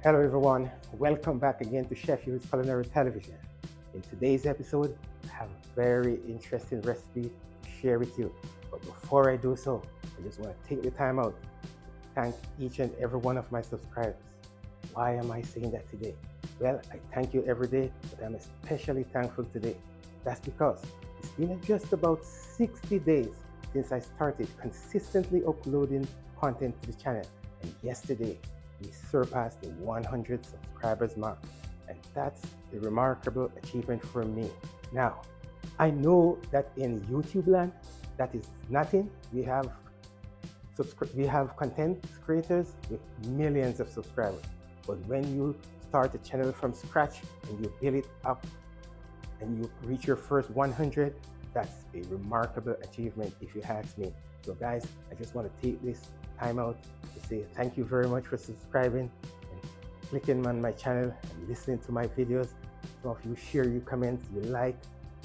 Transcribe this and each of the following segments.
Hello everyone, welcome back again to Chef Yu's Culinary Television. In today's episode, I have a very interesting recipe to share with you. But before I do so, I just want to take the time out to thank each and every one of my subscribers. Why am I saying that today? Well, I thank you every day, but I'm especially thankful today. That's because it's been just about 60 days since I started consistently uploading content to the channel. And yesterday, we surpassed the 100 subscribers mark, and that's a remarkable achievement for me. Now, I know that in YouTube land, that is nothing. We have content creators with millions of subscribers, but when you start a channel from scratch and you build it up and you reach your first 100, that's a remarkable achievement if you ask me. So guys, I just want to take this time out to say thank you very much for subscribing and clicking on my channel and listening to my videos. Some of you share, you comment, you like,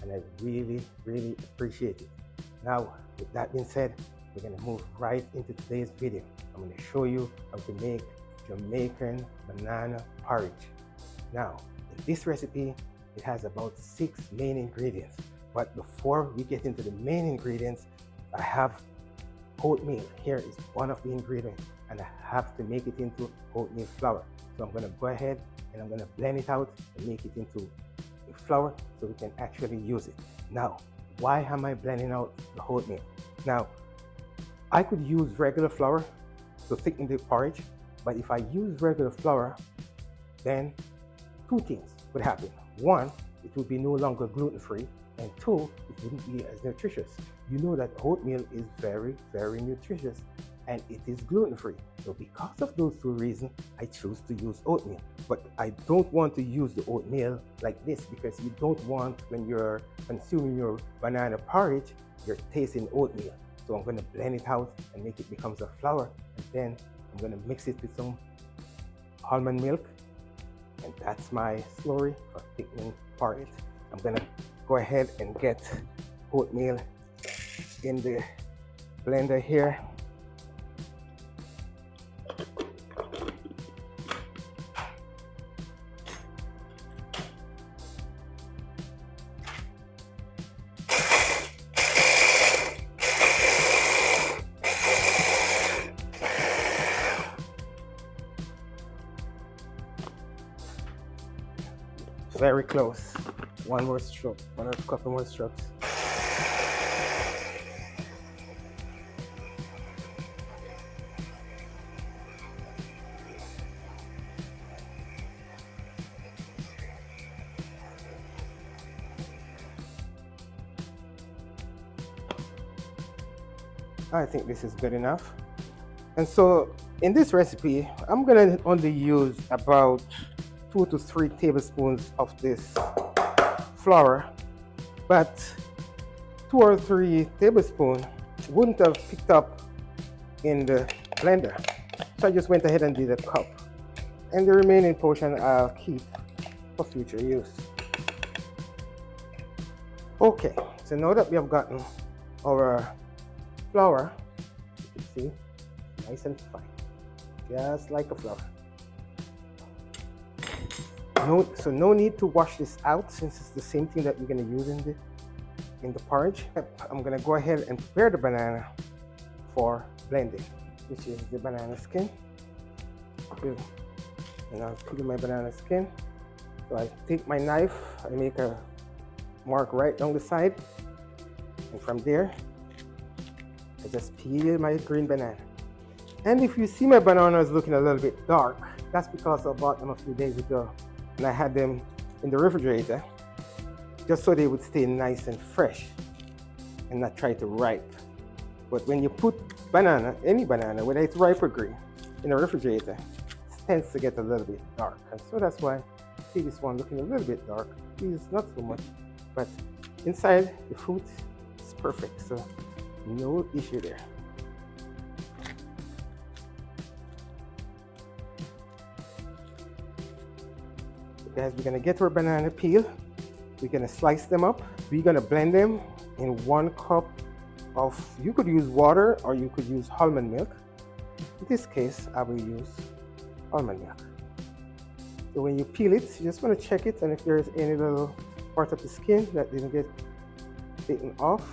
and I really appreciate it. Now, with that being said, we're going to move right into today's video. I'm going to show you how to make Jamaican banana porridge. Now, in this recipe, it has about 6 main ingredients. But before we get into the main ingredients, I have oatmeal. Here is one of the ingredients, and I have to make it into oatmeal flour. So I'm going to go ahead and I'm going to blend it out and make it into the flour so we can actually use it. Now, why am I blending out the oatmeal? Now, I could use regular flour to thicken the porridge, but if I use regular flour, then 2 things would happen. 1, it would be no longer gluten-free, and 2, it wouldn't be as nutritious. You know that oatmeal is very nutritious, and it is gluten-free. So because of those 2 reasons, I choose to use oatmeal. But I don't want to use the oatmeal like this, because you don't want, when you're consuming your banana porridge, you're tasting oatmeal. So I'm going to blend it out and make it becomes a flour, and then I'm going to mix it with some almond milk, and that's my slurry for thickening porridge. I'm going to go ahead and get oatmeal in the blender here. Very close. One more stroke, one or a couple more strokes. I think this is good enough. And so in this recipe, I'm gonna only use about 2 to 3 tablespoons of this flour, but 2 or 3 tablespoons wouldn't have picked up in the blender. So I just went ahead and did a cup. And the remaining portion I'll keep for future use. Okay, so now that we have gotten our flour, you can see, nice and fine, just like a flour. So no need to wash this out, since it's the same thing that we're going to use in the porridge. I'm going to go ahead and prepare the banana for blending, which is the banana skin. And I'll peel my banana skin. So I take my knife, I make a mark right down the side, and from there I just peel my green banana. And if you see my banana is looking a little bit dark, that's because I bought them a few days ago and I had them in the refrigerator just so they would stay nice and fresh and not try to ripe. But when you put banana, any banana, whether it's ripe or green, in a refrigerator, it tends to get a little bit dark. And so that's why I see this one looking a little bit dark. These not so much, but inside the fruit is perfect, so no issue there. Guys, we're gonna get our banana peel. We're gonna slice them up. We're gonna blend them in 1 cup of, you could use water or you could use almond milk. In this case, I will use almond milk. So when you peel it, you just want to check it, and if there's any little part of the skin that didn't get taken off,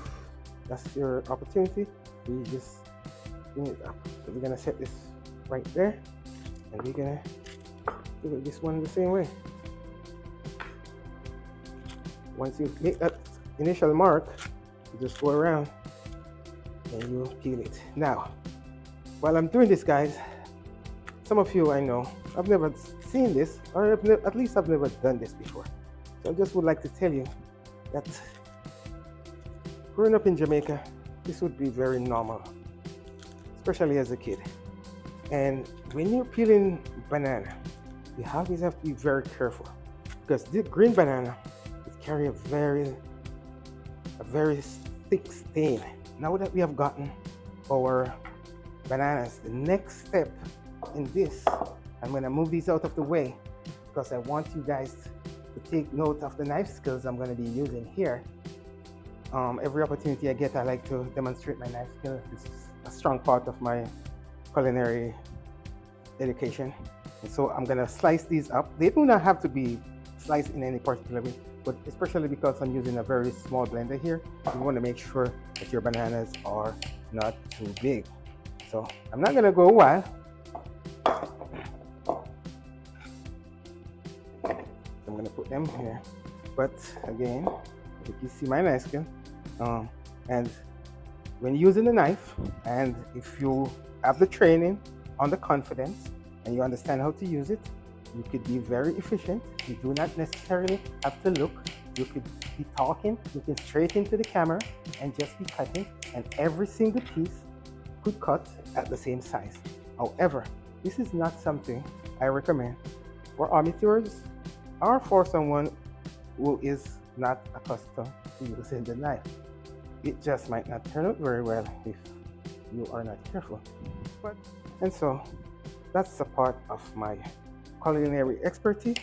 that's your opportunity. You just bring it up. So we're gonna set this right there, and we're gonna do this one the same way. Once you make that initial mark, you just go around and you peel it. Now, while I'm doing this, guys, some of you I know, I've never seen this, or at least I've never done this before. So I just would like to tell you that growing up in Jamaica, this would be very normal, especially as a kid. And when you're peeling banana, you always have to be very careful, because the green banana carry a very thick stain. Now that we have gotten our bananas, the next step in this, I'm going to move these out of the way because I want you guys to take note of the knife skills I'm going to be using here. Every opportunity I get, I like to demonstrate my knife skill. This is a strong part of my culinary education. And so I'm going to slice these up. They do not have to be sliced in any particular way, but especially because I'm using a very small blender here, you want to make sure that your bananas are not too big. So I'm not going to go wild. I'm going to put them here. But again, if you see my knife skill, and when using the knife, and if you have the training on the confidence and you understand how to use it, you could be very efficient. You do not necessarily have to look. You could be talking, looking straight into the camera and just be cutting, and every single piece could cut at the same size. However, this is not something I recommend for amateurs or for someone who is not accustomed to using the knife. It just might not turn out very well if you are not careful. And so that's a part of my culinary expertise,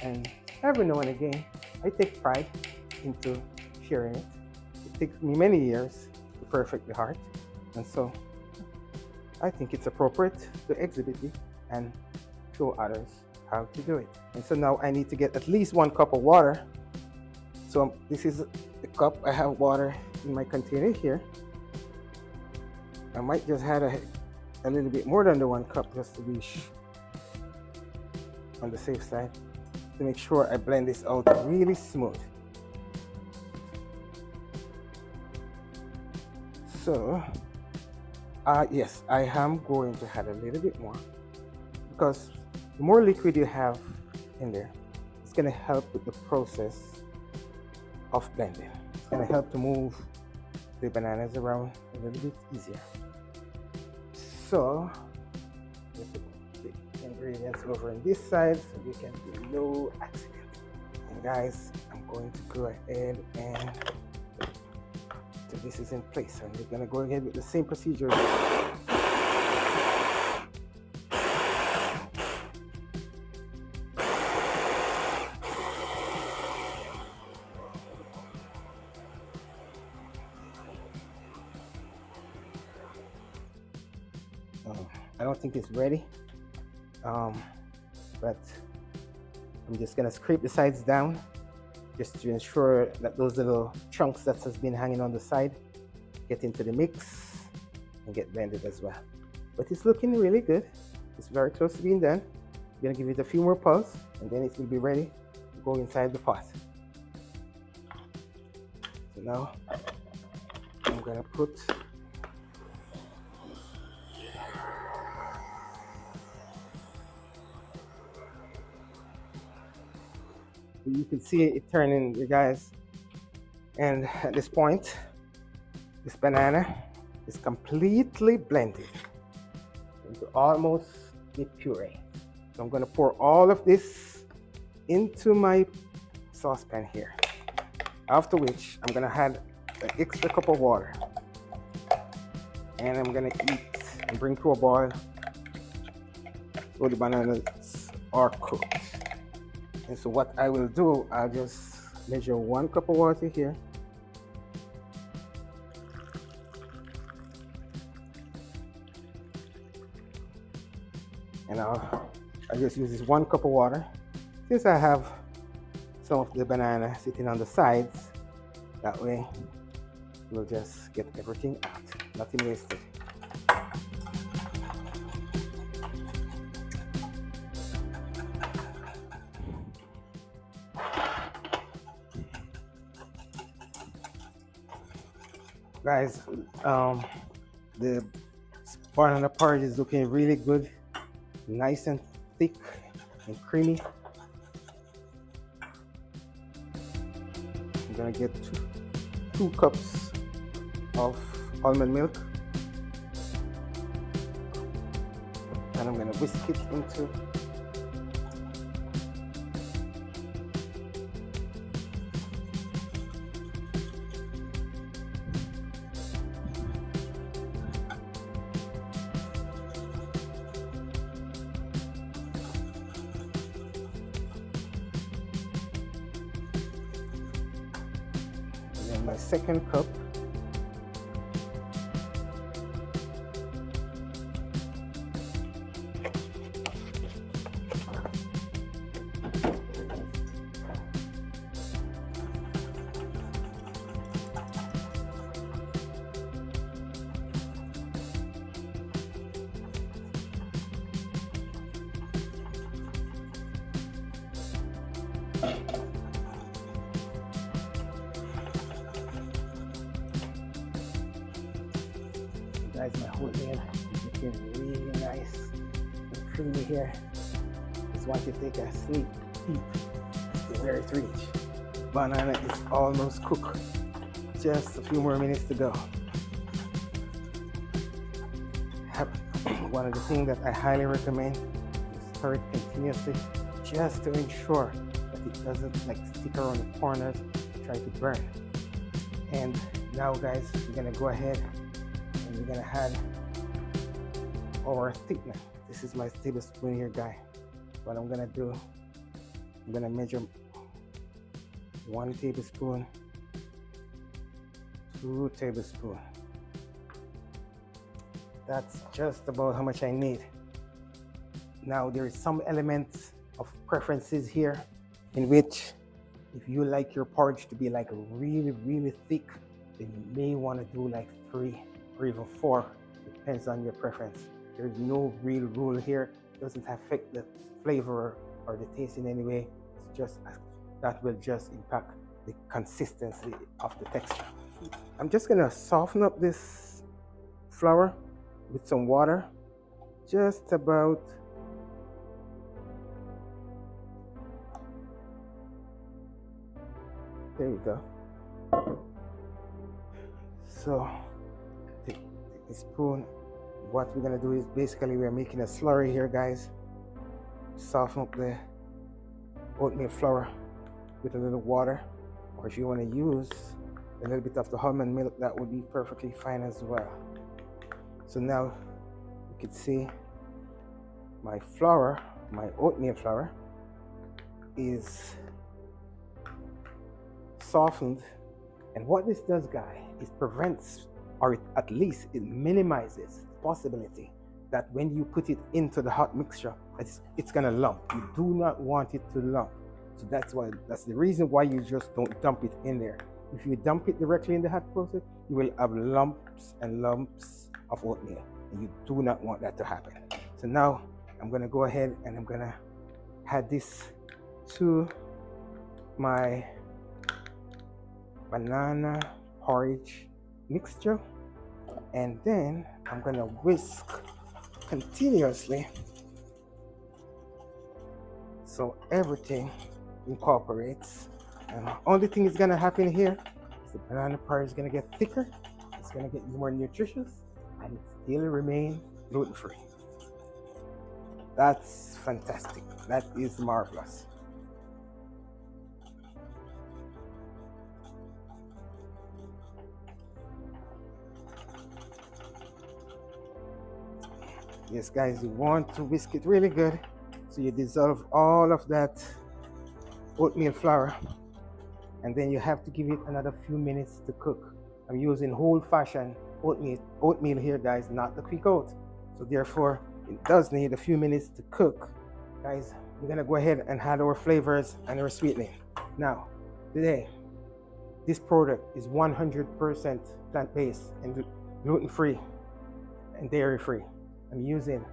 and every now and again I take pride into sharing it. It takes me many years to perfect the art, and so I think it's appropriate to exhibit it and show others how to do it. And so now I need to get at least 1 cup of water. So this is the cup. I have water in my container here. I might just add a little bit more than the 1 cup just to be on the safe side, to make sure I blend this out really smooth. So yes, I am going to add a little bit more, because the more liquid you have in there, it's going to help with the process of blending. It's going to help to move the bananas around a little bit easier. So ingredients over on this side so we can do no accident. And guys, I'm going to go ahead and so this is in place, and we're going to go ahead with the same procedure. I don't think it's ready, but I'm just gonna scrape the sides down just to ensure that those little chunks that has been hanging on the side get into the mix and get blended as well. But it's looking really good. It's very close to being done. I'm gonna give it a few more pulses, and then it will be ready to go inside the pot. So now I'm gonna put you can see it turning, you guys, and at this point this banana is completely blended into almost a puree. So I'm going to pour all of this into my saucepan here, after which I'm going to add an extra cup of water, and I'm going to eat and bring to a boil so the bananas are cooked. And so what I will do, I'll just measure 1 cup of water here. And I'll just use this 1 cup of water Since I have some of the banana sitting on the sides, that way we'll just get everything out, nothing wasted. Guys, the banana porridge is looking really good, nice and thick and creamy. I'm gonna get two cups of almond milk, and I'm gonna whisk it into my second cup. Guys, my oatmeal is looking really nice and creamy here. Just want to take a sneak peek to where it's reached. Banana is almost cooked. Just a few more minutes to go. One of the things that I highly recommend is stir it continuously, just to ensure that it doesn't like stick around the corners and try to burn. And now, guys, we're gonna go ahead and we're gonna add our thickener. This is my tablespoon here, guy. What I'm gonna do, I'm gonna measure 1 tablespoon, 2 tablespoons. That's just about how much I need. Now there is some elements of preferences here in which if you like your porridge to be like really thick, then you may want to do like 3 or even 4. Depends on your preference. There's no real rule here. It doesn't affect the flavor or the taste in any way. It's just that will just impact the consistency of the texture. I'm just gonna soften up this flour with some water, just about there we go. So take a spoon. What we're gonna do is basically we're making a slurry here, guys. Soften up the oatmeal flour with a little water, or if you want to use a little bit of the almond milk, that would be perfectly fine as well. So now you can see my flour, my oatmeal flour is softened. And what this does, guys, is prevents, or at least it minimizes the possibility that when you put it into the hot mixture, it's gonna lump. You do not want it to lump. So that's the reason why you just don't dump it in there. If you dump it directly in the hot process, you will have lumps and lumps of oatmeal, and you do not want that to happen. So now I'm gonna go ahead and I'm gonna add this to my banana porridge mixture, and then I'm gonna whisk continuously so everything incorporates. And the only thing is gonna happen here is the banana porridge is gonna get thicker, it's gonna get more nutritious, and it still remain gluten-free. That's fantastic. That is marvelous. Yes, guys, you want to whisk it really good so you dissolve all of that oatmeal flour, and then you have to give it another few minutes to cook. I'm using old-fashioned oatmeal here, guys, not the quick oat. So therefore, it does need a few minutes to cook. Guys, we're gonna go ahead and add our flavors and our sweetening. Now, today, this product is 100% plant-based and gluten-free and dairy-free. I'm using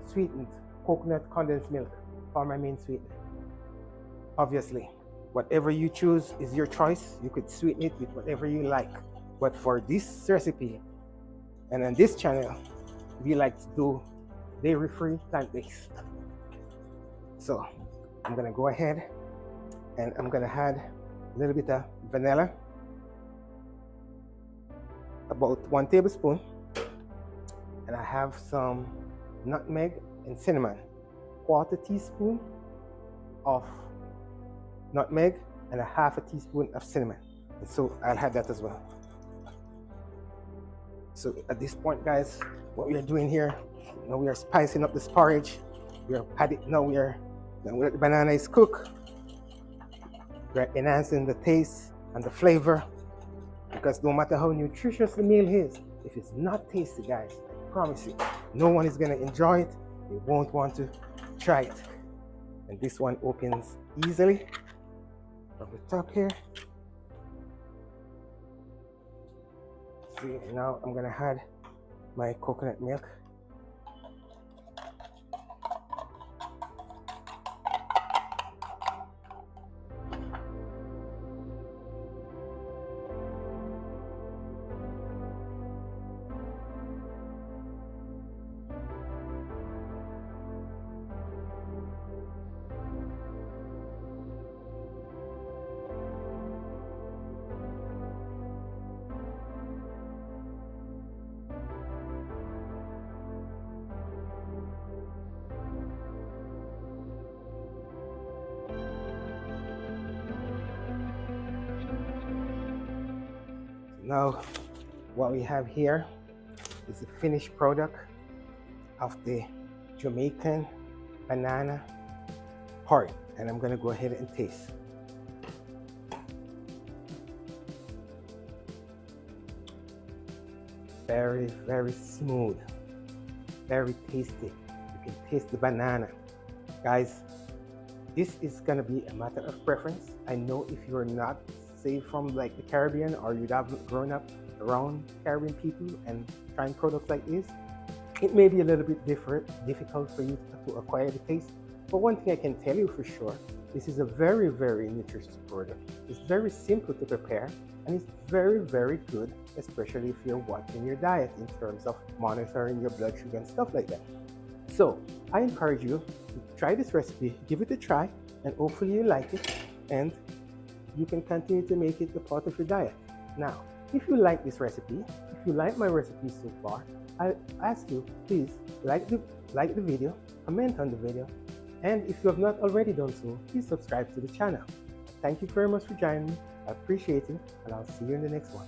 sweetened coconut condensed milk for my main sweetener. Obviously, whatever you choose is your choice. You could sweeten it with whatever you like. But for this recipe and on this channel, we like to do dairy-free, plant-based. So I'm gonna go ahead and I'm gonna add a little bit of vanilla, about 1 tablespoon, and I have some nutmeg and cinnamon, 1/4 teaspoon of nutmeg and 1/2 teaspoon of cinnamon. And so I'll add that as well. So at this point, guys, what we are doing here, now we are spicing up this porridge. We are adding, now the banana is cooked. We're enhancing the taste and the flavor, because no matter how nutritious the meal is, if it's not tasty, guys, I promise you, no one is gonna enjoy it. They won't want to try it. And this one opens easily from the top here. See, now I'm gonna add my coconut milk. Now, what we have here is the finished product of the Jamaican Banana Porridge, and I'm gonna go ahead and taste. Very, very smooth, very tasty. You can taste the banana. Guys, this is gonna be a matter of preference. I know if you're not, say, from like the Caribbean, or you haven't grown up around Caribbean people and trying products like this, it may be a little bit difficult for you to acquire the taste. But one thing I can tell you for sure, this is a very, very nutritious product. It's very simple to prepare, and it's very, very good, especially if you're watching your diet in terms of monitoring your blood sugar and stuff like that. So I encourage you to try this recipe, give it a try, and hopefully you like it, and you can continue to make it a part of your diet. Now, if you like this recipe, if you like my recipe so far, I ask you, please like the video, comment on the video, and if you have not already done so, please subscribe to the channel. Thank you very much for joining me. I appreciate it, and I'll see you in the next one.